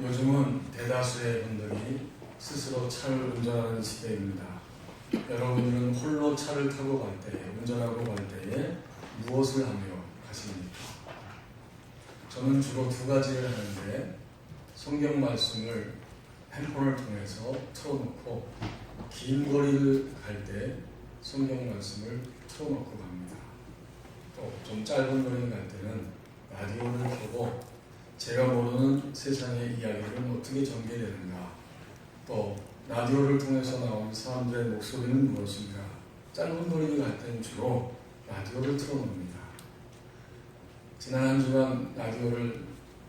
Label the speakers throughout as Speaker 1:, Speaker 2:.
Speaker 1: 요즘은 대다수의 분들이 스스로 차를 운전하는 시대입니다. 여러분들은 홀로 차를 타고 갈 때, 운전하고 갈 때에 무엇을 하며 가십니까? 저는 주로 두 가지를 하는데, 성경 말씀을 핸폰을 통해서 틀어놓고 긴 거리를 갈 때 성경 말씀을 틀어놓고 갑니다. 또 좀 짧은 거리 갈 때는 라디오를 켜고 제가 모르는 세상의 이야기를 어떻게 전개되는가, 또 라디오를 통해서 나오는 사람들의 목소리는 무엇인가, 짧은 거리를 갈 때는 주로 라디오를 틀어놓습니다. 지난 한 주간 라디오를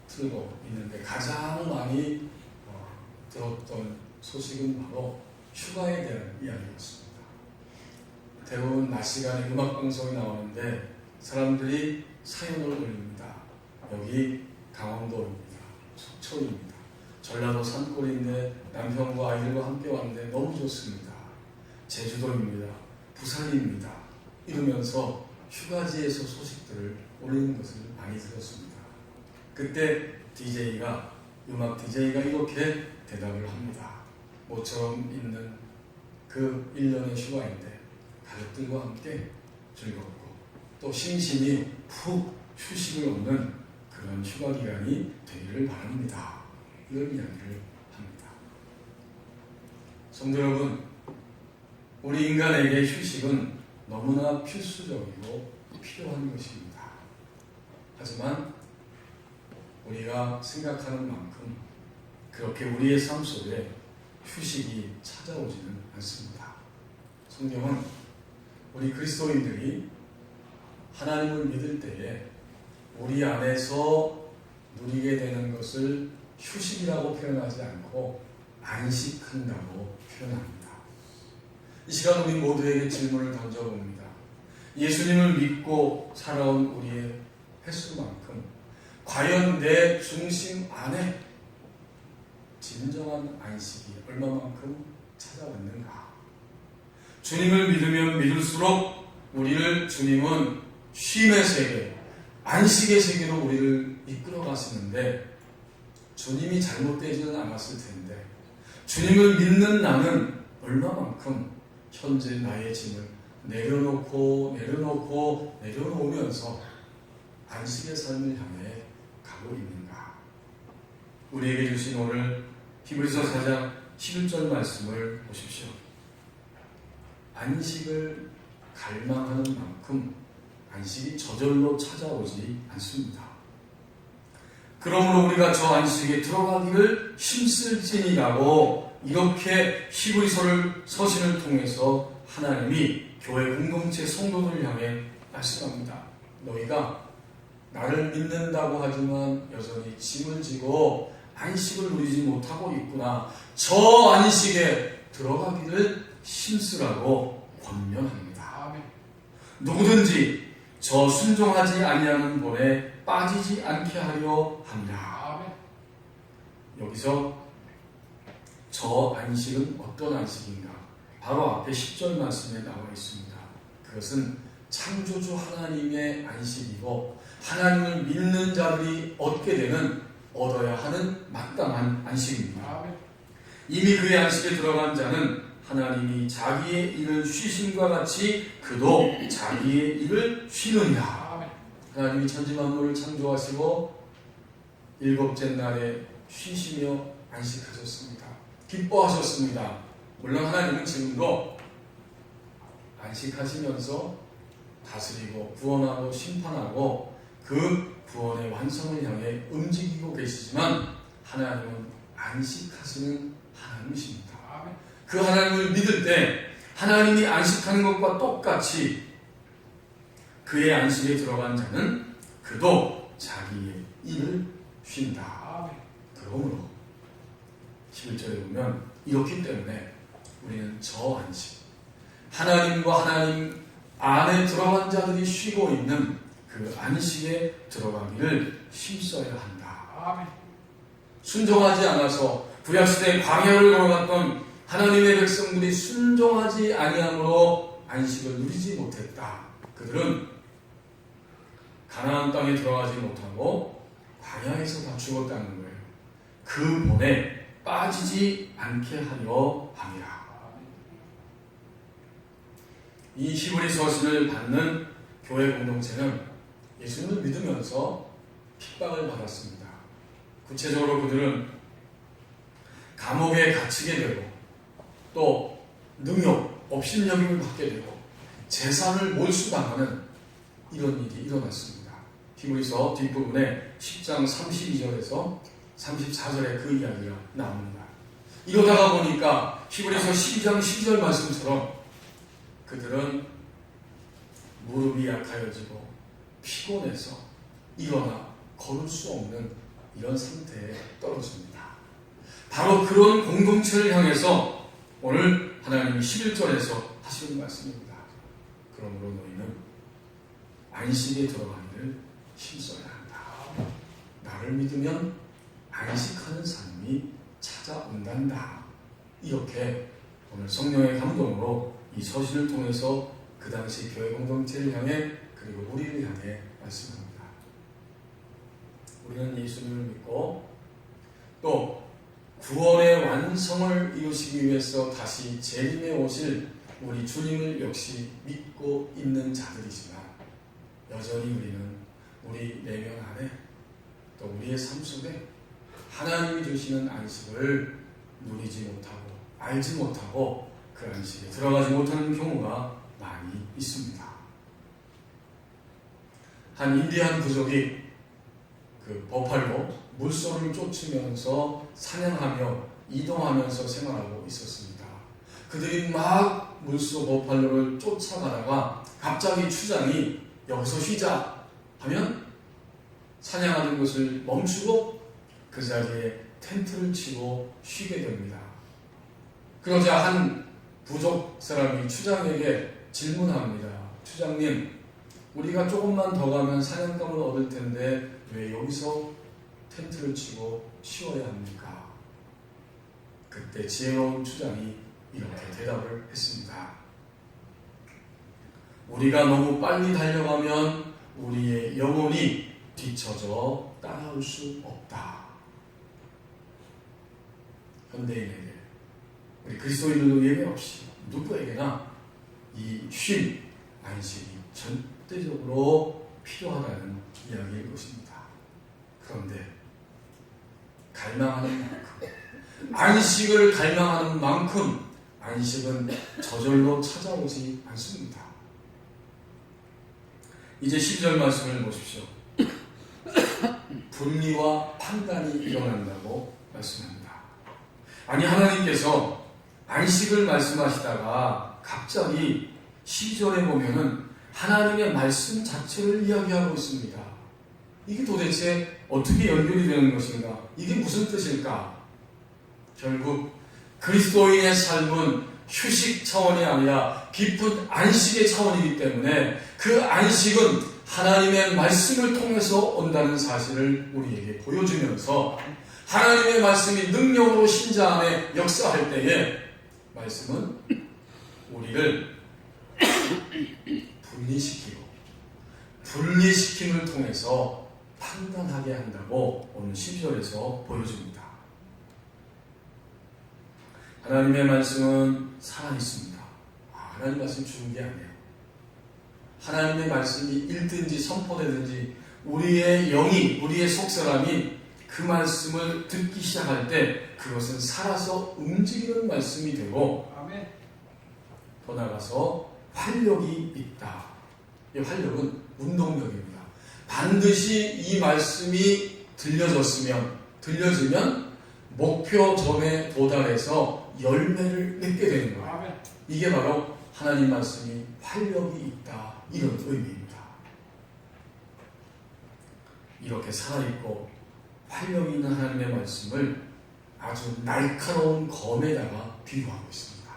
Speaker 1: 틀고 있는데 가장 많이 들었던 소식은 바로 휴가에 대한 이야기였습니다. 대부분 낮 시간에 음악방송이 나오는데 사람들이 사연을 올립니다. 여기 강원도입니다. 속초입니다. 전라도 산골인데 남편과 아이들과 함께 왔는데 너무 좋습니다. 제주도입니다. 부산입니다. 이러면서 휴가지에서 소식들을 올리는 것을 많이 들었습니다. 그때 음악 DJ가 이렇게 대답을 합니다. 모처럼 있는 그 1년의 휴가인데 가족들과 함께 즐겁고 또 심신이 푹 휴식을 얻는 그런 휴가 기간이 되기를 바랍니다. 이런 이야기를 합니다. 성도 여러분, 우리 인간에게 휴식은 너무나 필수적이고 필요한 것입니다. 하지만 우리가 생각하는 만큼 그렇게 우리의 삶 속에 휴식이 찾아오지는 않습니다. 성경은 우리 그리스도인들이 하나님을 믿을 때에 우리 안에서 누리게 되는 것을 휴식이라고 표현하지 않고 안식한다고 표현합니다. 이 시간 우리 모두에게 질문을 던져봅니다. 예수님을 믿고 살아온 우리의 횟수만큼 과연 내 중심 안에 진정한 안식이 얼마만큼 찾아왔는가? 주님을 믿으면 믿을수록 주님은 쉼의 세계, 안식의 세계로 우리를 이끌어 가시는데 주님이 잘못되지는 않았을 텐데 주님을 믿는 나는 얼마만큼 현재 나의 짐을 내려놓으면서 안식의 삶을 향해 가고 있는가? 우리에게 주신 오늘 히브리서 4장 11절 말씀을 보십시오. 안식을 갈망하는 만큼 안식이 저절로 찾아오지 않습니다. 그러므로 우리가 저 안식에 들어가기를 힘쓸지니라고 이렇게 히브리서를 서신을 통해서 하나님이 교회 공동체 성도들을 향해 말씀합니다. 너희가 나를 믿는다고 하지만 여전히 짐을 지고 안식을 누리지 못하고 있구나. 저 안식에 들어가기를 힘쓰라고 권면합니다. 아멘. 누구든지 저 순종하지 아니하는 본에 빠지지 않게 하려 합니다. 아멘. 여기서 저 안식은 어떤 안식인가? 바로 앞에 10절 말씀에 나와 있습니다. 그것은 창조주 하나님의 안식이고 하나님을 믿는 자들이 얻어야 하는 마땅한 안식입니다. 아멘. 이미 그의 안식에 들어간 자는 하나님이 자기의 일을 쉬심과 같이 그도 자기의 일을 쉬느니라. 아멘. 하나님이 천지만물을 창조하시고 일곱째 날에 쉬시며 안식하셨습니다. 기뻐하셨습니다. 물론 하나님은 지금도 안식하시면서 다스리고 구원하고 심판하고 그 구원의 완성을 향해 움직이고 계시지만 하나님은 안식하시는 하나님이십니다. 그 하나님을 믿을 때 하나님이 안식하는 것과 똑같이 그의 안식에 들어간 자는 그도 자기의 일을 쉰다. 그러므로 11절에 보면 이렇기 때문에 우리는 저 안식, 하나님과 하나님 안에 들어간 자들이 쉬고 있는 그 안식에 들어가기를 힘써야 한다. 아멘. 순종하지 않아서 구약시대 광야를 걸어갔던 하나님의 백성들이 순종하지 아니함으로 안식을 누리지 못했다. 그들은 가나안 땅에 들어가지 못하고 광야에서 다 죽었다는 거예요. 그 본에 빠지지 않게 하려 함이라. 이 히브리 서신을 받는 교회 공동체는 예수님을 믿으면서 핍박을 받았습니다. 구체적으로 그들은 감옥에 갇히게 되고 또 능욕, 업신여김을 받게 되고 재산을 몰수당하는 이런 일이 일어났습니다. 히브리서 뒷부분에 10장 32절에서 34절에 그 이야기가 나옵니다. 이러다가 보니까 히브리서 12장 12절 말씀처럼 그들은 무릎이 약하여지고 피곤해서 일어나 걸을 수 없는 이런 상태에 떨어집니다. 바로 그런 공동체를 향해서 오늘 하나님이 11절에서 하시는 말씀입니다. 그러므로 너희는 안식에 들어가기를 힘써야 한다. 나를 믿으면 안식하는 삶이 찾아온단다. 이렇게 오늘 성령의 감동으로 이 서신을 통해서 그 당시 교회 공동체를 향해 그리고 우리를 향해 말씀합니다. 우리는 예수님을 믿고 또 구원의 완성을 이루시기 위해서 다시 재림에 오실 우리 주님을 역시 믿고 있는 자들이지만 여전히 우리는 우리 내면 안에 또 우리의 삶 속에 하나님이 주시는 안식을 누리지 못하고 알지 못하고 그 안식에 들어가지 못하는 경우가 많이 있습니다. 한 인디안 부족이 그 버팔로 물소를 쫓으면서 사냥하며 이동하면서 생활하고 있었습니다. 그들이 막 물소 버팔로를 쫓아가다가 갑자기 추장이 여기서 쉬자 하면 사냥하는 것을 멈추고 그 자리에 텐트를 치고 쉬게 됩니다. 그러자 한 부족 사람이 추장에게 질문합니다. 추장님, 우리가 조금만 더 가면 사냥감을 얻을 텐데 왜 여기서 텐트를 치고 쉬어야 합니까? 그때 지혜로운 추장이 이렇게 대답을 했습니다. 우리가 너무 빨리 달려가면 우리의 영혼이 뒤처져 따라올 수 없다. 현대인에게, 우리 그리스도인들도 예외 없이 누구에게나 이 쉼, 안식이 절대적으로 필요하다는 이야기일 것입니다. 그런데 갈망하는 만큼, 안식을 갈망하는 만큼 안식은 저절로 찾아오지 않습니다. 이제 12절 말씀을 보십시오. 분리와 판단이 일어난다고 말씀합니다. 아니, 하나님께서 안식을 말씀하시다가 갑자기 12절에 보면은 하나님의 말씀 자체를 이야기하고 있습니다. 이게 도대체 어떻게 연결이 되는 것인가? 이게 무슨 뜻일까? 결국 그리스도인의 삶은 휴식 차원이 아니라 깊은 안식의 차원이기 때문에 그 안식은 하나님의 말씀을 통해서 온다는 사실을 우리에게 보여주면서 하나님의 말씀이 능력으로 신자 안에 역사할 때에 말씀은 우리를 분리시킴을 통해서 판단하게 한다고 오늘 12절에서 보여줍니다. 하나님의 말씀은 살아있습니다. 하나님 말씀 죽은 게 아니에요. 하나님의 말씀이 읽든지 선포되든지 우리의 영이, 우리의 속사람이 그 말씀을 듣기 시작할 때 그것은 살아서 움직이는 말씀이 되고
Speaker 2: 아멘.
Speaker 1: 더 나아가서 활력이 있다. 이 활력은 운동력입니다. 반드시 이 말씀이 들려지면 목표점에 도달해서 열매를 맺게 되는 거예요.
Speaker 2: 아멘.
Speaker 1: 이게 바로 하나님 말씀이 활력이 있다, 이런 의미입니다. 이렇게 살아있고 활력이 있는 하나님의 말씀을 아주 날카로운 검에다가 비유하고 있습니다.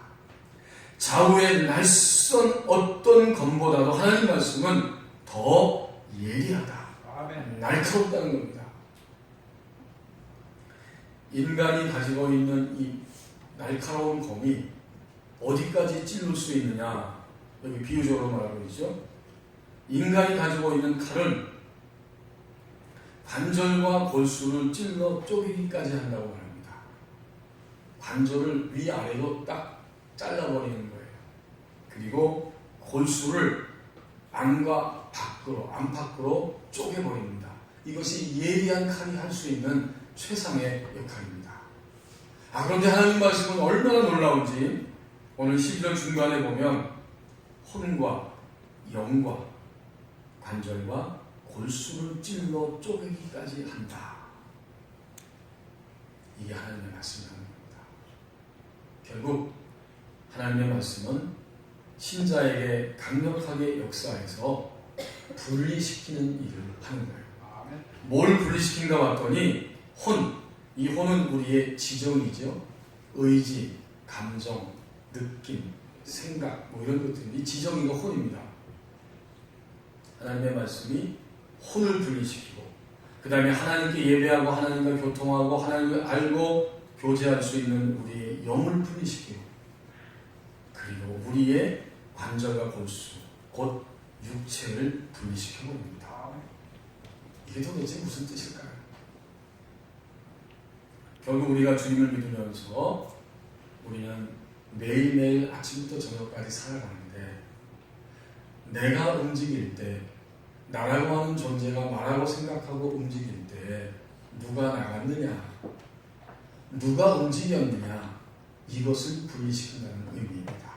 Speaker 1: 좌우의 날선 어떤 검보다도 하나님 말씀은 더 예리하다,
Speaker 2: 아멘.
Speaker 1: 날카롭다는 겁니다. 인간이 가지고 있는 이 날카로운 검이 어디까지 찌를 수 있느냐, 여기 비유적으로 말하고 있죠. 인간이 가지고 있는 칼은 관절과 골수를 찔러 쪼개기까지 한다고 합니다. 관절을 위아래로 딱 잘라버리는 거예요. 그리고 골수를 안과 밖으로, 안팎으로 쪼개버립니다. 이것이 예리한 칼이 할 수 있는 최상의 역할입니다. 그런데 하나님 말씀은 얼마나 놀라운지 오늘 12절 중간에 보면 혼과 영과 관절과 골수를 찔러 쪼개기까지 한다. 이게 하나님의 말씀이라는 겁니다. 결국 하나님의 말씀은 신자에게 강력하게 역사해서 분리시키는 일을 하는 거예요. 뭘 분리시킨가 봤더니 이 혼은 우리의 지정이죠. 의지, 감정, 느낌, 생각 이런 것들이 지정이가 혼입니다. 하나님의 말씀이 혼을 분리시키고 그 다음에 하나님께 예배하고 하나님과 교통하고 하나님을 알고 교제할 수 있는 우리의 영을 분리시키고 그리고 우리의 관절과 골수 곧 육체를 분리시켜버립니다. 이게 도대체 무슨 뜻일까요? 결국 우리가 주님을 믿으면서 우리는 매일매일 아침부터 저녁까지 살아가는데 내가 움직일 때 나라고 하는 존재가 나라고 생각하고 움직일 때 누가 나갔느냐 누가 움직였느냐 이것을 분리시킨다는 의미입니다.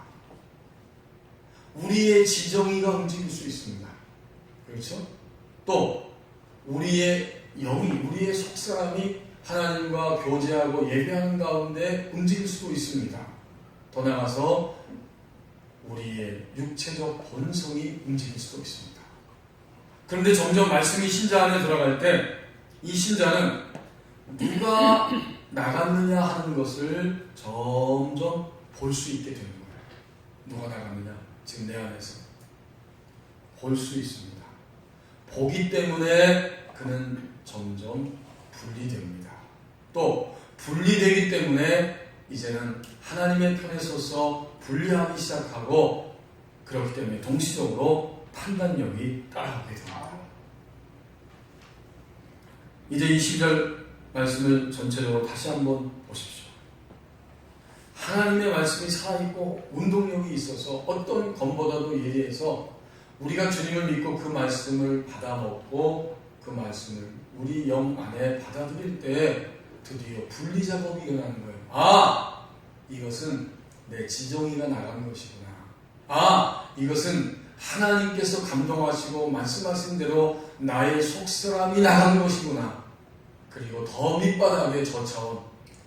Speaker 1: 우리의 지정의가 움직일 수 있습니다. 그렇죠? 또 우리의 영이 우리의 속사람이 하나님과 교제하고 예배하는 가운데 움직일 수도 있습니다. 더 나아가서 우리의 육체적 본성이 움직일 수도 있습니다. 그런데 점점 말씀이 신자 안에 들어갈 때 이 신자는 누가 나갔느냐 하는 것을 점점 볼 수 있게 되는 거예요. 누가 나갔느냐 지금 내 안에서 볼 수 있습니다. 보기 때문에 그는 점점 분리됩니다. 또 분리되기 때문에 이제는 하나님의 편에 서서 분리하기 시작하고 그렇기 때문에 동시적으로 판단력이 따라오게 됩니다. 이제 20절 말씀을 전체적으로 다시 한번 보십시오. 하나님의 말씀이 살아있고 운동력이 있어서 어떤 검보다도 예리해서 우리가 주님을 믿고 그 말씀을 받아먹고 그 말씀을 우리 영 안에 받아들일 때 드디어 분리 작업이 일어나는 거예요. 이것은 내 지정의가 나간 것이구나. 이것은 하나님께서 감동하시고 말씀하신 대로 나의 속사람이 나간 것이구나. 그리고 더 밑바닥에 저 차원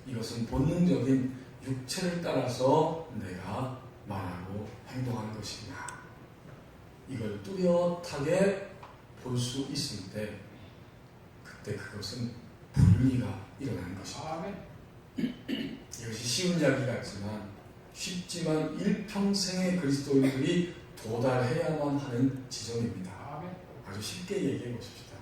Speaker 1: 이것은 본능적인 육체를 따라서 내가 말하고 행동하는 것이구나. 이걸 뚜렷하게 볼 수 있을 때 그때 그것은 분리가 일어나는 것입니다. 이것이 쉬운 이야기 같지만 쉽지만 일평생의 그리스도인들이 도달해야만 하는 지점입니다. 아주 쉽게 얘기해 보십시다.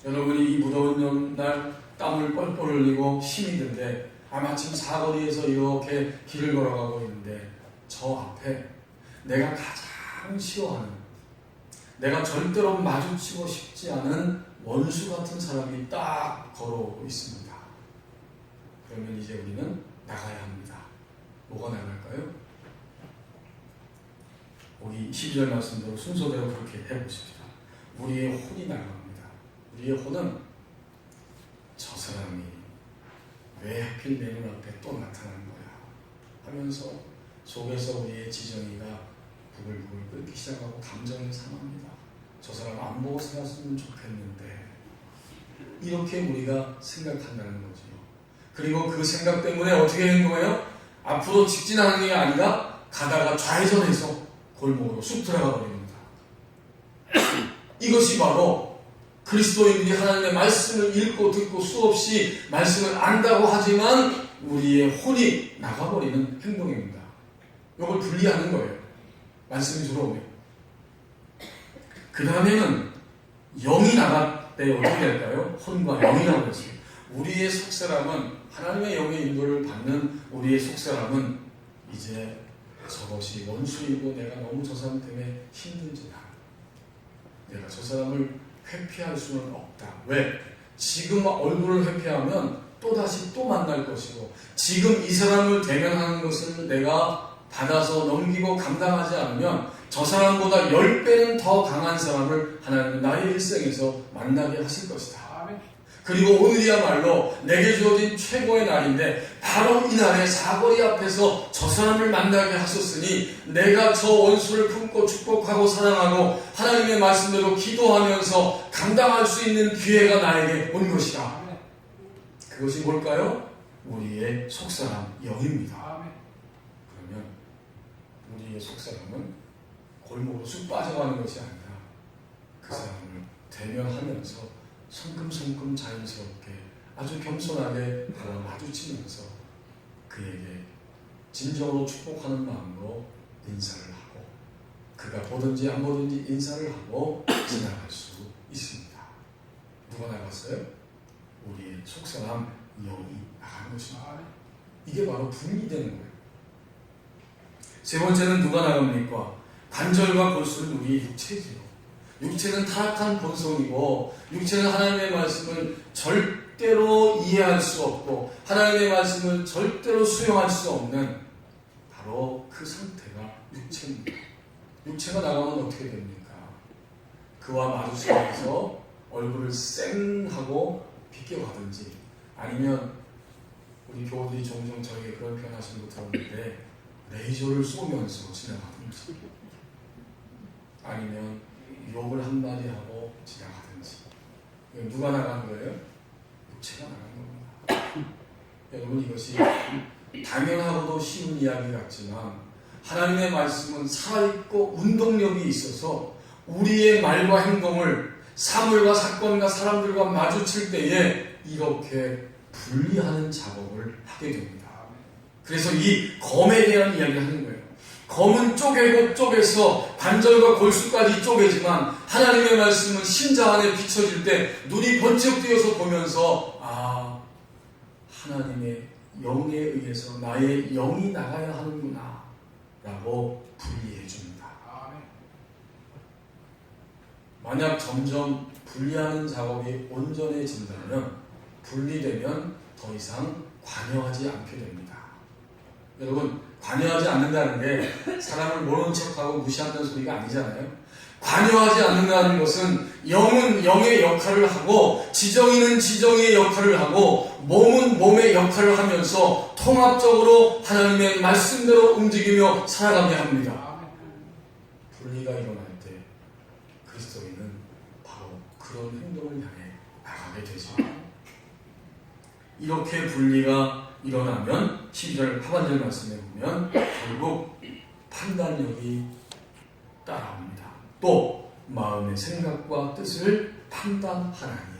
Speaker 1: 여러분이 이 무더운 여름날 땀을 뻘뻘 흘리고 힘이 든데 마침 사거리에서 이렇게 길을 걸어가고 있는데 저 앞에 내가 가장 싫어하는 내가 절대로 마주치고 싶지 않은 원수 같은 사람이 딱 걸어오고 있습니다. 그러면 이제 우리는 나가야 합니다. 뭐가 나갈까요? 우리 12절 말씀대로 순서대로 그렇게 해보십시다. 우리의 혼이 나갑니다. 우리의 혼은 저 사람이 왜 하필 내 눈앞에 또 나타난 거야 하면서 속에서 우리의 지정의가 부글부글 끓기 시작하고 감정이 상합니다. 저 사람 안 보고 살았으면 좋겠는데 이렇게 우리가 생각한다는 거죠. 그리고 그 생각 때문에 어떻게 행동해요? 앞으로 직진하는 게 아니라 가다가 좌회전해서 골목으로 쑥 들어가 버립니다. 이것이 바로 그리스도인들이 하나님의 말씀을 읽고 듣고 수없이 말씀을 안다고 하지만 우리의 혼이 나가버리는 행동입니다. 이걸 분리하는 거예요. 말씀이 들어오면. 그 다음에는 영이 나갈 때 어떻게 될까요? 혼과 영이라고 했어요. 우리의 속사람은 하나님의 영의 인도를 받는 우리의 속사람은 이제 저것이 원수이고 내가 너무 저 사람 때문에 힘들지만 내가 저 사람을 회피할 수는 없다. 왜? 지금 얼굴을 회피하면 또다시 또 만날 것이고, 지금 이 사람을 대면하는 것을 내가 받아서 넘기고 감당하지 않으면 저 사람보다 10배는 더 강한 사람을 하나님은 나의 일생에서 만나게 하실 것이다. 그리고 오늘이야말로 내게 주어진 최고의 날인데, 바로 이 날에 사거리 앞에서 저 사람을 만나게 하셨으니 내가 저 원수를 품고 축복하고 사랑하고 하나님의 말씀대로 기도하면서 감당할 수 있는 기회가 나에게 온 것이다. 그것이 뭘까요? 우리의 속사람 영입니다. 그러면 우리의 속사람은 골목으로 쑥 빠져가는 것이 아니라 그 사람을 대면하면서 성큼성큼 자연스럽게 아주 겸손하게 마주치면서 그에게 진정으로 축복하는 마음으로 인사를 하고, 그가 보든지 안 보든지 인사를 하고 지나갈 수 있습니다. 누가 나갔어요? 우리의 속사람 영이 나가는 것입니다. 이게 바로 분리되는 거예요. 세 번째는 누가 나갑니까? 관절과 골수는 우리의 육체지요. 육체는 타락한 본성이고, 육체는 하나님의 말씀을 절대로 이해할 수 없고 하나님의 말씀을 절대로 수용할 수 없는 바로 그 상태가 육체입니다. 육체가 나가면 어떻게 됩니까? 그와 마주치면서 얼굴을 쌩하고 비껴가든지, 아니면 우리 교우들이 종종 저에게 그런 표현 하시는 거 들었는데 레이저를 쏘면서 지나가든지, 아니면 욕을 한마디 하고 지나가든지. 누가 나가는 거예요? 육체가 나가는 겁니다. 여러분, 이것이 당연하고도 쉬운 이야기 같지만 하나님의 말씀은 살아있고 운동력이 있어서 우리의 말과 행동을 사물과 사건과 사람들과 마주칠 때에 이렇게 분리하는 작업을 하게 됩니다. 그래서 이 검에 대한 이야기를 하는 거예요. 검은 쪼개고 쪼개서 관절과 골수까지 쪼개지만 하나님의 말씀은 심장 안에 비춰질 때 눈이 번쩍 뜨여서 보면서, 아, 하나님의 영에 의해서 나의 영이 나가야 하는구나 라고 분리해 줍니다. 만약 점점 분리하는 작업이 온전해진다면, 분리되면 더 이상 관여하지 않게 됩니다. 여러분, 관여하지 않는다는 게 사람을 모르는 척하고 무시한다는 소리가 아니잖아요. 관여하지 않는다는 것은 영은 영의 역할을 하고 지정이는 지정의 역할을 하고 몸은 몸의 역할을 하면서 통합적으로 하나님의 말씀대로 움직이며 살아가게 합니다. 분리가 일어날 때 그리스도인은 바로 그런 행동을 향해 나가게 되죠. 이렇게 분리가 일어나면 12절 하반절 말씀에 보면 결국 판단력이 따라옵니다. 또 마음의 생각과 뜻을 판단하나니.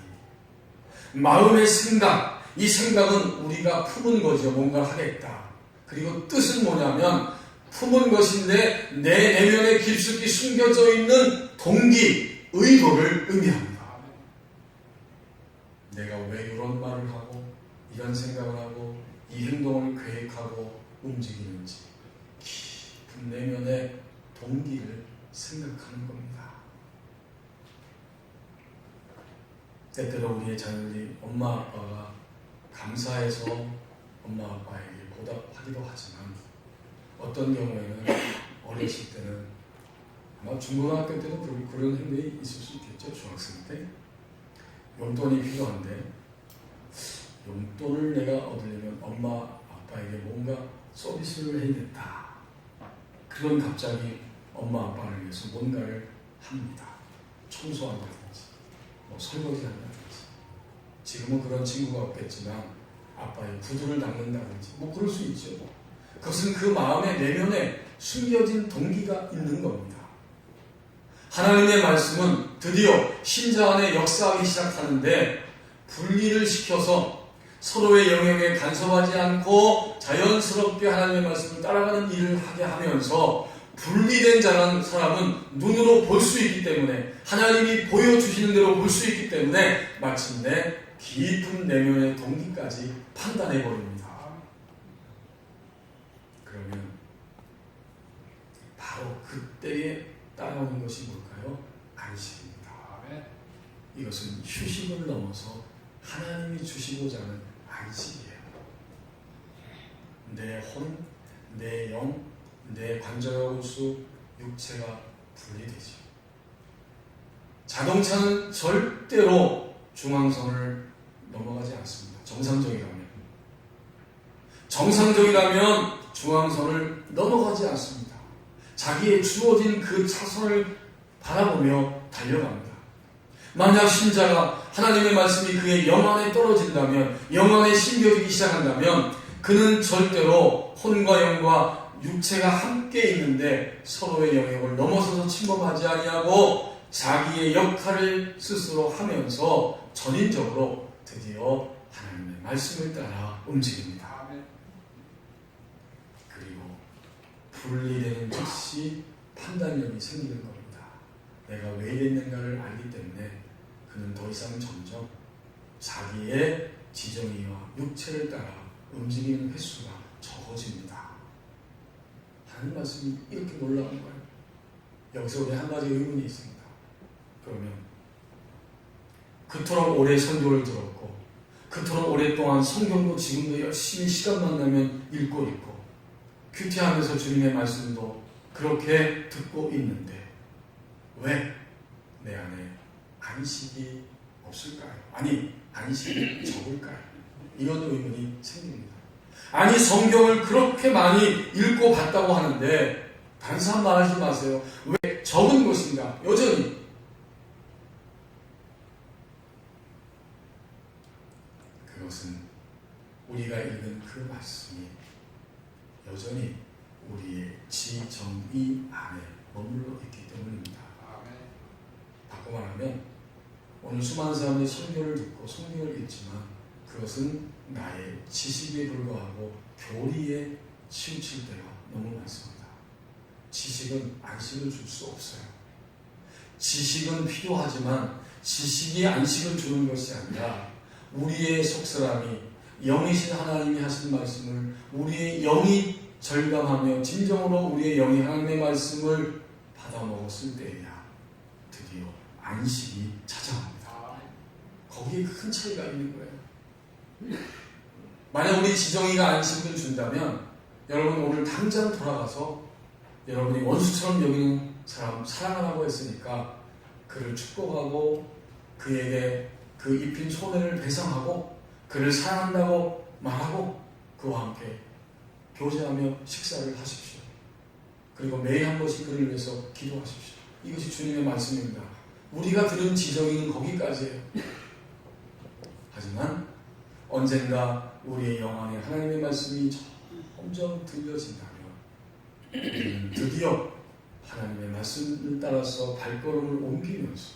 Speaker 1: 마음의 생각, 이 생각은 우리가 품은 거죠. 뭔가 하겠다. 그리고 뜻은 뭐냐면 품은 것인데 내 내면에 깊숙이 숨겨져 있는 동기, 의도를 의미합니다. 내가 왜 이런 말을 하고 이런 생각을 하고 이 행동을 계획하고 움직이는지 깊은 내면의 동기를 생각하는 겁니다. 때때로 우리의 자녀들이 엄마 아빠가 감사해서 엄마 아빠에게 보답하기도 하지만, 어떤 경우에는 어렸을 때는 아마 중고등학교 때도 그런 행동이 있을 수 있겠죠. 중학생 때 용돈이 필요한데 용돈을 내가 얻으려면 엄마 아빠에게 뭔가 서비스를 해야겠다. 그런 갑자기 엄마 아빠를 위해서 뭔가를 합니다. 청소한다든지 설거지 한다든지. 지금은 그런 친구가 없겠지만 아빠의 구두를 닦는다든지 그럴 수 있죠. 그것은 그 마음의 내면에 숨겨진 동기가 있는 겁니다. 하나님의 말씀은 드디어 심장 안에 역사하기 시작하는데, 분리를 시켜서 서로의 영역에 간섭하지 않고 자연스럽게 하나님의 말씀을 따라가는 일을 하게 하면서, 분리된 사람은 눈으로 볼 수 있기 때문에, 하나님이 보여주시는 대로 볼 수 있기 때문에 마침내 깊은 내면의 동기까지 판단해버립니다. 그러면 바로 그때에 따라오는 것이 뭘까요? 안식입니다. 이것은 휴식을 넘어서 하나님이 주시고자 하는 안식이에요. 내 혼, 내 영, 내 관절과 골수, 육체가 분리되지. 자동차는 절대로 중앙선을 넘어가지 않습니다. 정상적이라면 중앙선을 넘어가지 않습니다. 자기의 주어진 그 차선을 바라보며 달려갑니다. 만약 신자가 하나님의 말씀이 그의 영 안에 떨어진다면, 영 안에 심겨지기 시작한다면 그는 절대로 혼과 영과 육체가 함께 있는데 서로의 영역을 넘어서서 침범하지 아니하고 자기의 역할을 스스로 하면서 전인적으로 드디어 하나님의 말씀을 따라 움직입니다. 그리고 분리되는 즉시 판단력이 생기는 겁니다. 내가 왜 이랬는가를 알기 때문에 그는 더 이상 점점 자기의 지정의와 육체를 따라 움직이는 횟수가 적어집니다. 하는 말씀이 이렇게 놀라운 거예요. 여기서 우리 한 가지 의문이 있습니다. 그러면 그토록 오래 선교를 들었고 그토록 오랫동안 성경도 지금도 열심히 시간만 나면 읽고 큐티하면서 주님의 말씀도 그렇게 듣고 있는데 왜 내 안에 안식이 없을까요? 아니, 안식이 적을까요? 이런 의문이 생깁니다. 아니, 성경을 그렇게 많이 읽고 봤다고 하는데 다른 사람 말하지 마세요. 왜 적은 것인가? 여전히 그것은 우리가 읽은 그 말씀이 여전히 우리의 지정의 안에 머물러 있기 때문입니다. 바꿔 말하면 오늘 수많은 사람들이 성경을 듣고 성경을 읽지만 그것은 나의 지식에 불과하고 교리에 치우칠 때가 너무 많습니다. 지식은 안식을 줄 수 없어요. 지식은 필요하지만 지식이 안식을 주는 것이 아니라 우리의 속사람이 영이신 하나님이 하신 말씀을 우리의 영이 절감하며 진정으로 우리의 영이 하나님의 말씀을 받아 먹었을 때에야 드디어 안식이 찾아옵니다. 거기에 큰 차이가 있는 거예요. 만약 우리 지정이가 안식을 준다면 여러분 오늘 당장 돌아가서 여러분이 원수처럼 여기는 사람 사랑하라고 했으니까 그를 축복하고 그에게 그 입힌 손해를 배상하고 그를 사랑한다고 말하고 그와 함께 교제하며 식사를 하십시오. 그리고 매일 한 번씩 그를 위해서 기도하십시오. 이것이 주님의 말씀입니다. 우리가 들은 지정의는 거기까지예요. 하지만 언젠가 우리의 영 안에 하나님의 말씀이 점점 들려진다면 우리는 드디어 하나님의 말씀을 따라서 발걸음을 옮기면서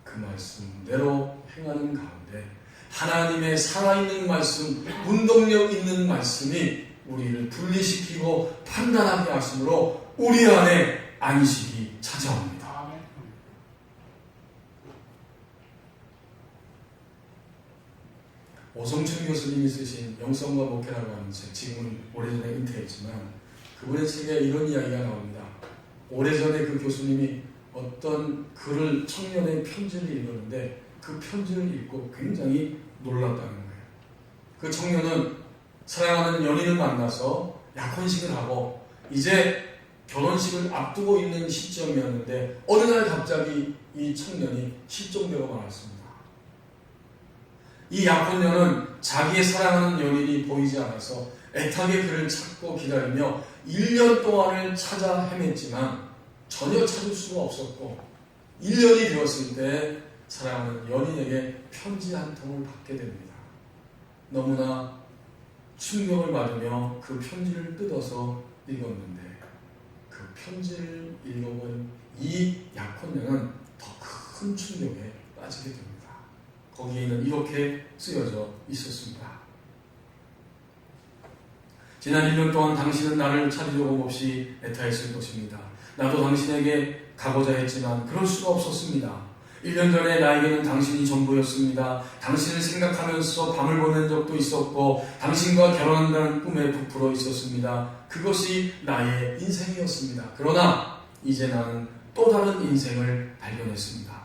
Speaker 1: 그 말씀대로 행하는 가운데 하나님의 살아있는 말씀, 운동력 있는 말씀이 우리를 분리시키고 판단하게 하심으로 우리 안에 안식이 찾아옵니다. 오성춘 교수님이 쓰신 영성과 목회라고 하는 책, 지금은 오래전에 은퇴했지만 그분의 책에 이런 이야기가 나옵니다. 오래전에 그 교수님이 어떤 글을 청년의 편지를 읽었는데 그 편지를 읽고 굉장히 놀랐다는 거예요. 그 청년은 사랑하는 연인을 만나서 약혼식을 하고 이제 결혼식을 앞두고 있는 시점이었는데 어느 날 갑자기 이 청년이 실종되고 말았습니다. 이 약혼녀는 자기의 사랑하는 연인이 보이지 않아서 애타게 그를 찾고 기다리며 1년 동안을 찾아 헤맸지만 전혀 찾을 수가 없었고 1년이 되었을 때 사랑하는 연인에게 편지 한 통을 받게 됩니다. 너무나 충격을 받으며 그 편지를 뜯어서 읽었는데 그 편지를 읽어본 이 약혼녀는 더 큰 충격에 빠지게 됩니다. 거기에는 이렇게 쓰여져 있었습니다. 지난 1년 동안 당신은 나를 찾으려고 몹시 애타했을 것입니다. 나도 당신에게 가고자 했지만 그럴 수가 없었습니다. 1년 전에 나에게는 당신이 전부였습니다. 당신을 생각하면서 밤을 보낸 적도 있었고 당신과 결혼한다는 꿈에 부풀어 있었습니다. 그것이 나의 인생이었습니다. 그러나 이제 나는 또 다른 인생을 발견했습니다.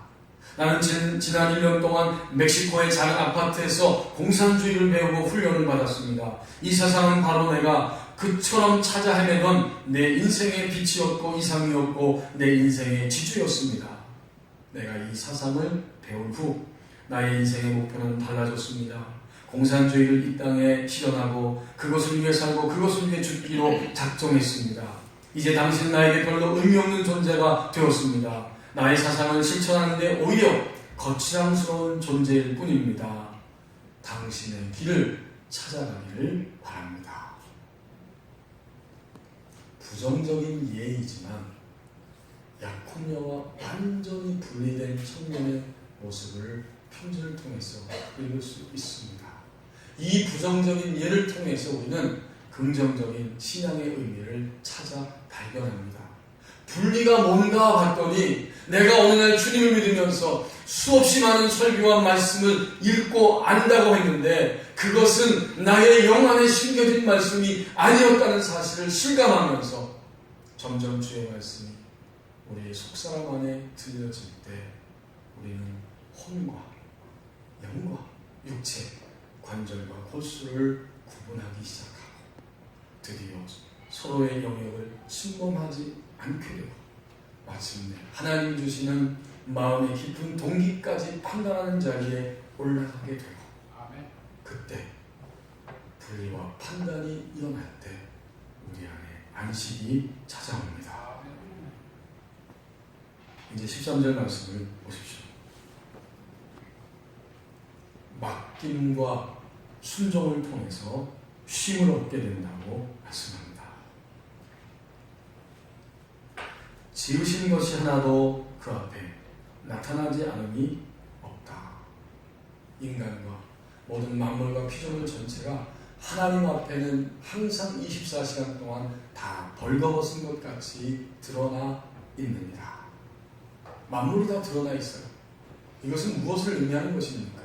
Speaker 1: 나는 지난 1년 동안 멕시코의 작은 아파트에서 공산주의를 배우고 훈련을 받았습니다. 이 사상은 바로 내가 그처럼 찾아 헤매던 내 인생의 빛이었고 이상이었고 내 인생의 지주였습니다. 내가 이 사상을 배운 후 나의 인생의 목표는 달라졌습니다. 공산주의를 이 땅에 실현하고 그것을 위해 살고 그것을 위해 죽기로 작정했습니다. 이제 당신 나에게 별로 의미 없는 존재가 되었습니다. 나의 사상을 실천하는데 오히려 거추장스러운 존재일 뿐입니다. 당신의 길을 찾아가기를 바랍니다. 부정적인 예이지만 약혼녀와 완전히 분리된 청년의 모습을 편지를 통해서 읽을 수 있습니다. 이 부정적인 예를 통해서 우리는 긍정적인 신앙의 의미를 찾아 발견합니다. 분리가 뭔가 봤더니 내가 어느 날 주님을 믿으면서 수없이 많은 설교와 말씀을 읽고 안다고 했는데 그것은 나의 영 안에 심겨진 말씀이 아니었다는 사실을 실감하면서 점점 주의 말씀이 우리의 속사람 안에 들려질 때 우리는 혼과 영과 육체, 관절과 골수를 구분하기 시작하고 드디어 서로의 영역을 침범하지 않게 되고 마침내 하나님 주시는 마음의 깊은 동기까지 판단하는 자리에 올라가게 되고 그때 분리와 판단이 일어날 때 우리 안에 안식이 찾아옵니다. 이제 13절 말씀을 보십시오. 맡김과 순종을 통해서 쉼을 얻게 된다고 말씀합니다. 지으신 것이 하나도 그 앞에 나타나지 않음이 없다. 인간과 모든 만물과 피조물 전체가 하나님 앞에는 항상 24시간 동안 다 벌거벗은 것 같이 드러나 있습니다. 만물이 다 드러나 있어요. 이것은 무엇을 의미하는 것입니까?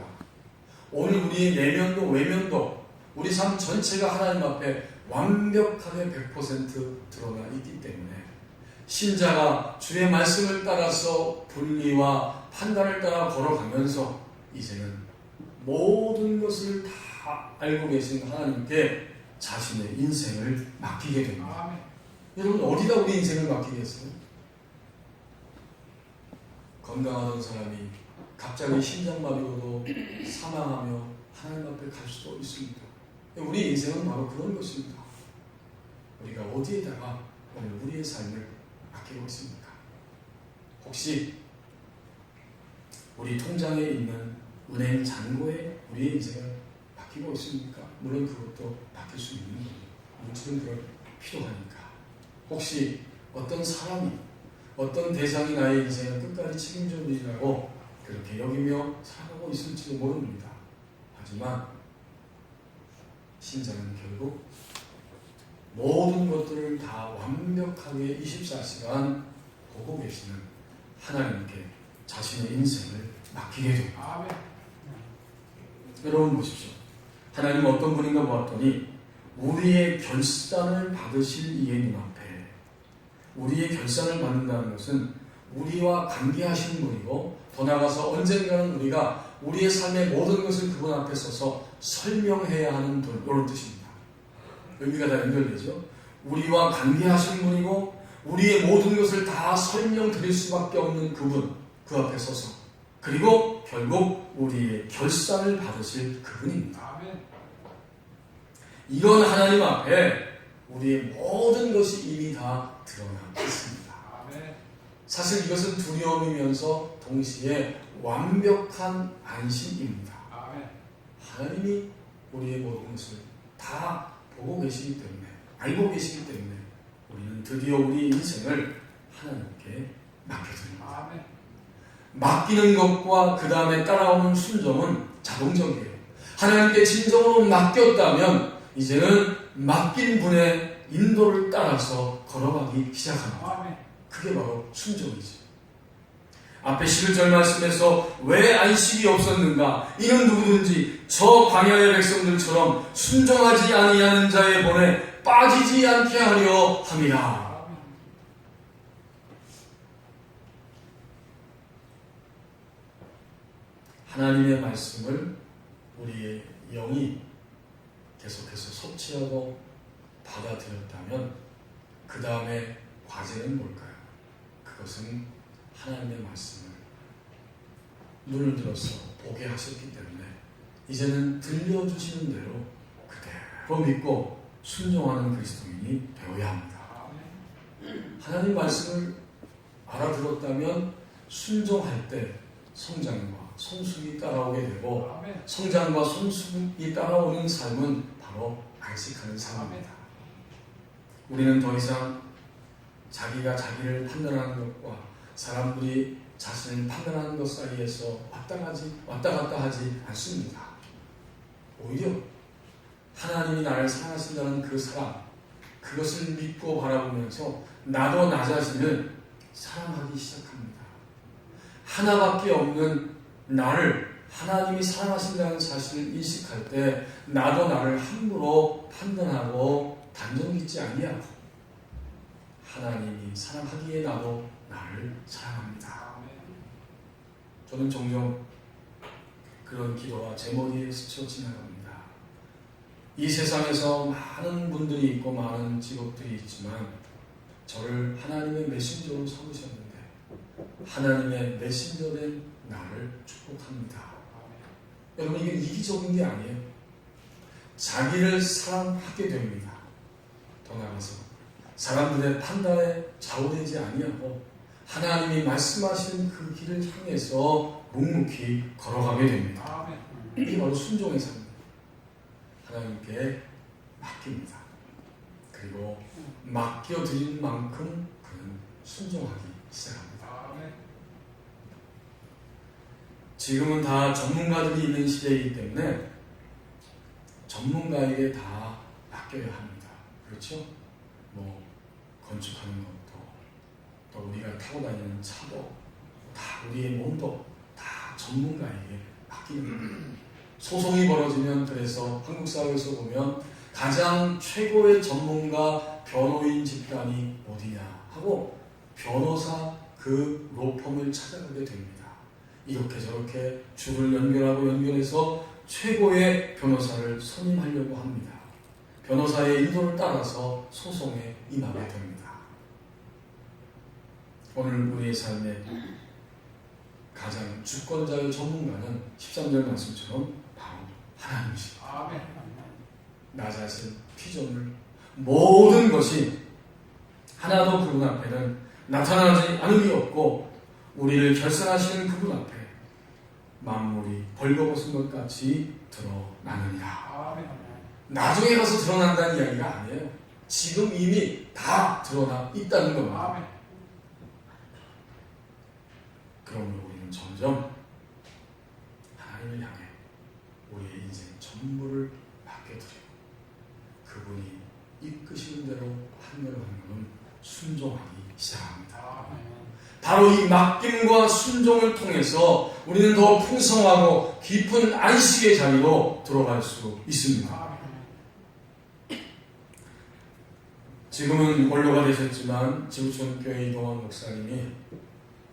Speaker 1: 오늘 우리의 내면도 외면도 우리 삶 전체가 하나님 앞에 완벽하게 100% 드러나 있기 때문에 신자가 주의 말씀을 따라서 분리와 판단을 따라 걸어가면서 이제는 모든 것을 다 알고 계신 하나님께 자신의 인생을 맡기게 됩니다. 여러분 어디다 우리 인생을 맡기겠어요? 건강하던 사람이 갑자기 심장마비로도 사망하며 하나님 앞에 갈 수도 있습니다. 우리 인생은 바로 그런 것입니다. 우리가 어디에다가 오늘 우리의 삶을 맡기고 있습니까? 혹시 우리 통장에 있는 은행 잔고에 우리의 인생을 맡기고 있습니까? 물론 그것도 맡길 수 있는 거예요. 물질은 그럴 필요하니까. 혹시 어떤 사람이 어떤 대상이 나의 인생을 끝까지 책임져 주리라고 그렇게 여기며 살아가고 있을지도 모릅니다. 하지만 신자는 결국 모든 것들을 다 완벽하게 24시간 보고 계시는 하나님께 자신의 인생을 맡기게 됩니다. 여러분 보십시오. 하나님은 어떤 분인가 보았더니 우리의 결산을 받으실 이의 눈앞에 우리의 결산을 받는다는 것은 우리와 관계하신 분이고 더 나아가서 언젠가는 우리가 우리의 삶의 모든 것을 그분 앞에 서서 설명해야 하는 분, 이런 뜻입니다. 의미가 다 연결되죠. 우리와 관계하신 분이고 우리의 모든 것을 다 설명드릴 수밖에 없는 그분, 그 앞에 서서 그리고 결국 우리의 결산을 받으실 그분입니다. 이런 하나님 앞에 우리의 모든 것이 이미 다 드러나 있습니다. 사실 이것은 두려움이면서 동시에 완벽한 안심입니다. 하나님이 우리의 모든 것을 다 보고 계시기 때문에 알고 계시기 때문에 우리는 드디어 우리 인생을 하나님께 맡겨드립니다. 맡기는 것과 그 다음에 따라오는 순종은 자동적이에요. 하나님께 진정으로 맡겼다면 이제는 맡긴 분의 인도를 따라서 걸어가기 시작합니다. 그게 바로 순종이지. 앞에 11절 말씀에서 왜 안식이 없었는가? 이는 누구든지 저 광야의 백성들처럼 순종하지 아니하는 자의 본에 빠지지 않게 하려 함이라. 하나님의 말씀을 우리의 영이 계속해서 섭취하고 받아들였다면 그 다음에 과제는 뭘까요? 그것은 하나님의 말씀을 눈을 들어서 보게 하셨기 때문에 이제는 들려주시는 대로 그대로 믿고 순종하는 그리스도인이 되어야 합니다. 하나님 말씀을 알아들었다면 순종할 때 성장과 성숙이 따라오게 되고 성장과 성숙이 따라오는 삶은 바로 안식하는 삶입니다. 우리는 더 이상 자기가 자기를 판단하는 것과 사람들이 자신을 판단하는 것 사이에서 왔다 갔다 하지 않습니다. 오히려 하나님이 나를 사랑하신다는 그 사랑, 그것을 믿고 바라보면서 나도 나 자신을 사랑하기 시작합니다. 하나밖에 없는 나를 하나님이 사랑하신다는 사실을 인식할 때 나도 나를 함부로 판단하고 단정짓지 아니하고 하나님이 사랑하기에 나도 나를 사랑합니다. 저는 종종 그런 기도가 제 머리에 스쳐 지나갑니다. 이 세상에서 많은 분들이 있고 많은 직업들이 있지만 저를 하나님의 메신저로 삼으셨는데 하나님의 메신저된 나를 축복합니다. 여러분, 이게 이기적인 게 아니에요. 자기를 사랑하게 됩니다. 더 나아가서 사람들의 판단에 좌우되지 아니하고 하나님이 말씀하시는 그 길을 향해서 묵묵히 걸어가게 됩니다. 이게 바로 순종의 삶입니다. 하나님께 맡깁니다. 그리고 맡겨드린 만큼 그는 순종하기 시작합니다. 지금은 다 전문가들이 있는 시대이기 때문에 전문가에게 다 맡겨야 합니다. 그렇죠? 뭐 건축하는 것도, 또 우리가 타고 다니는 차도, 다 우리의 몸도 다 전문가에게 맡기는 소송이 벌어지면, 그래서 한국 사회에서 보면 가장 최고의 전문가 변호인 집단이 어디냐 하고 변호사 그 로펌을 찾아가게 됩니다. 이렇게 저렇게 줄을 연결해서 최고의 변호사를 선임하려고 합니다. 변호사의 인도를 따라서 소송에 임하게 됩니다. 오늘 우리의 삶의 가장 주권자의 전문가는 13절 말씀처럼 바로 하나님이십니다. 나 자신, 피조물, 모든 것이 하나도 그분 앞에는 나타나지 않음이 없고 우리를 결산하시는 그분 앞에 만물이 벌거벗은 것 같이 드러나느니라. 나중에 가서 드러난다는 이야기가 아니에요. 지금 이미 다 드러나 있다는 겁니다. 그러므로 우리는 점점 하나님을 향해 우리의 인생 전부를 맡겨드리고 그분이 이끄시는 대로 한 걸음 한 걸음 순종하기 시작합니다. 바로 이 맡김과 순종을 통해서 우리는 더 풍성하고 깊은 안식의 자리로 들어갈 수 있습니다. 지금은 원로가 되셨지만 지구촌교회 이동환 목사님이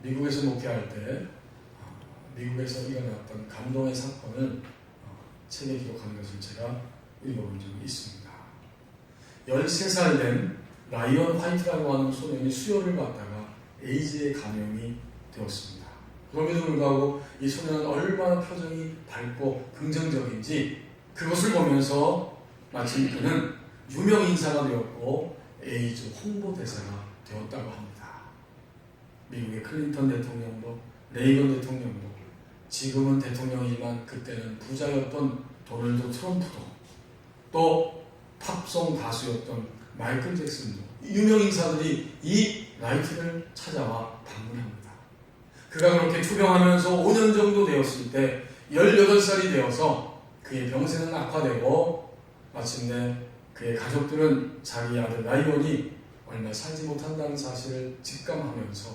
Speaker 1: 미국에서 목회할 때 미국에서 일어났던 감동의 사건을 책에 기록한 것을 제가 읽어본 적이 있습니다. 13살 된 라이언 화이트라고 하는 소년이 수혈을 받다가 에이즈에 감염이 되었습니다. 그럼에도 불구하고 이 소년은 얼마나 표정이 밝고 긍정적인지 그것을 보면서 마침 그는 유명 인사가 되었고 에이즈 홍보대사가 되었다고 합니다. 미국의 클린턴 대통령도 레이건 대통령도 지금은 대통령이지만 그때는 부자였던 도널드 트럼프도 또 팝송 가수였던 마이클 잭슨도 유명 인사들이 이 라이트를 찾아와 방문합니다. 그가 그렇게 투병하면서 5년 정도 되었을 때 18살이 되어서 그의 병세는 악화되고 마침내 그의 가족들은 자기 아들 라이언이 얼마 살지 못한다는 사실을 직감하면서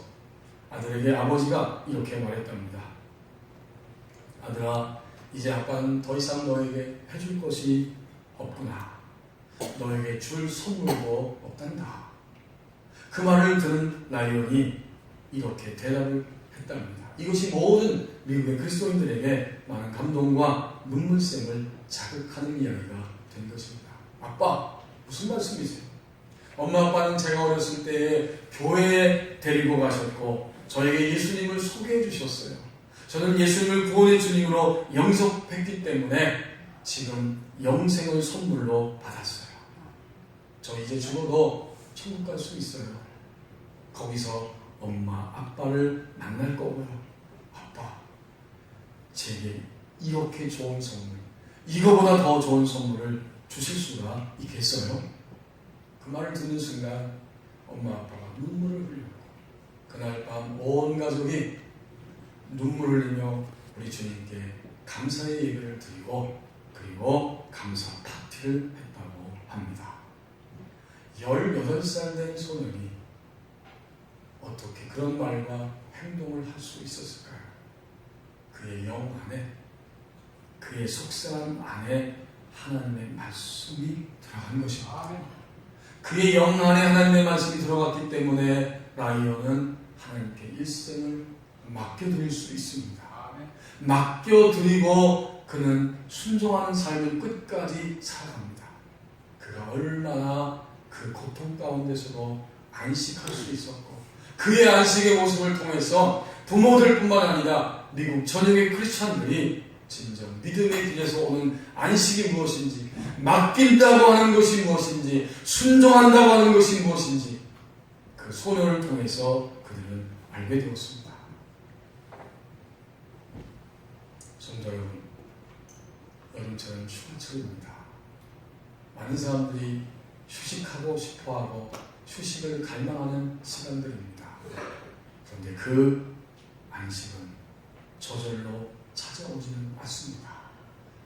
Speaker 1: 아들에게 아버지가 이렇게 말했답니다. 아들아, 이제 아빠는 더 이상 너에게 해줄 것이 없구나. 너에게 줄 선물도 없단다. 그 말을 들은 라이언이 이렇게 대답을 했답니다. 이것이 모든 미국의 그리스도인들에게 많은 감동과 눈물샘을 자극하는 이야기가 된 것입니다. 아빠, 무슨 말씀이세요? 엄마 아빠는 제가 어렸을 때에 교회에 데리고 가셨고 저에게 예수님을 소개해 주셨어요. 저는 예수님을 구원의 주님으로 영접했기 때문에 지금 영생을 선물로 받았어요. 저 이제 죽어도 천국 갈 수 있어요. 거기서 엄마 아빠를 만날 거고요. 아빠, 제게 이렇게 좋은 선물, 이거보다 더 좋은 선물을 주실 수가 있겠어요? 그 말을 듣는 순간 엄마 아빠가 눈물을 흘렸고 그날 밤 온 가족이 눈물을 흘리며 우리 주님께 감사의 예배를 드리고 그리고 감사 파티를 했다고 합니다. 18살 된 소년이 어떻게 그런 말과 행동을 할 수 있었을까요? 그의 영 안에, 그의 속사람 안에 하나님의 말씀이 들어간 것입니다. 그의 영 안에 하나님의 말씀이 들어갔기 때문에 라이언은 하나님께 일생을 맡겨드릴 수 있습니다. 맡겨드리고 그는 순종하는 삶을 끝까지 살아갑니다. 그가 얼마나 그 고통 가운데서도 안식할 수 있었고 그의 안식의 모습을 통해서 부모들뿐만 아니라 미국 전역의 크리스찬들이 진정 믿음의 길에서 오는 안식이 무엇인지, 맡긴다고 하는 것이 무엇인지, 순종한다고 하는 것이 무엇인지 그 소년을 통해서 그들은 알게 되었습니다. 성도 여러분, 여름철은 휴가철입니다. 많은 사람들이 휴식하고 싶어하고 휴식을 갈망하는 시간들입니다. 그런데 그 안식은 저절로 찾아오지는 않습니다.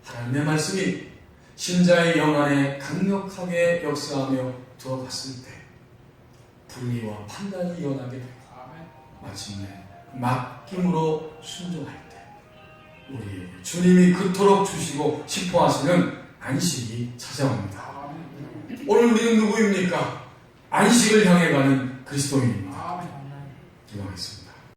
Speaker 1: 하나님의 말씀이 신자의 영 안에 강력하게 역사하며 들어갔을 때 분리와 판단이 일어나게 되고 마침내 맡김으로 순종할 때 우리에게 주님이 그토록 주시고 싶어 하시는 안식이 찾아옵니다. 오늘 우리는 누구입니까? 안식을 향해 가는 그리스도인입니다. 기도하겠습니다.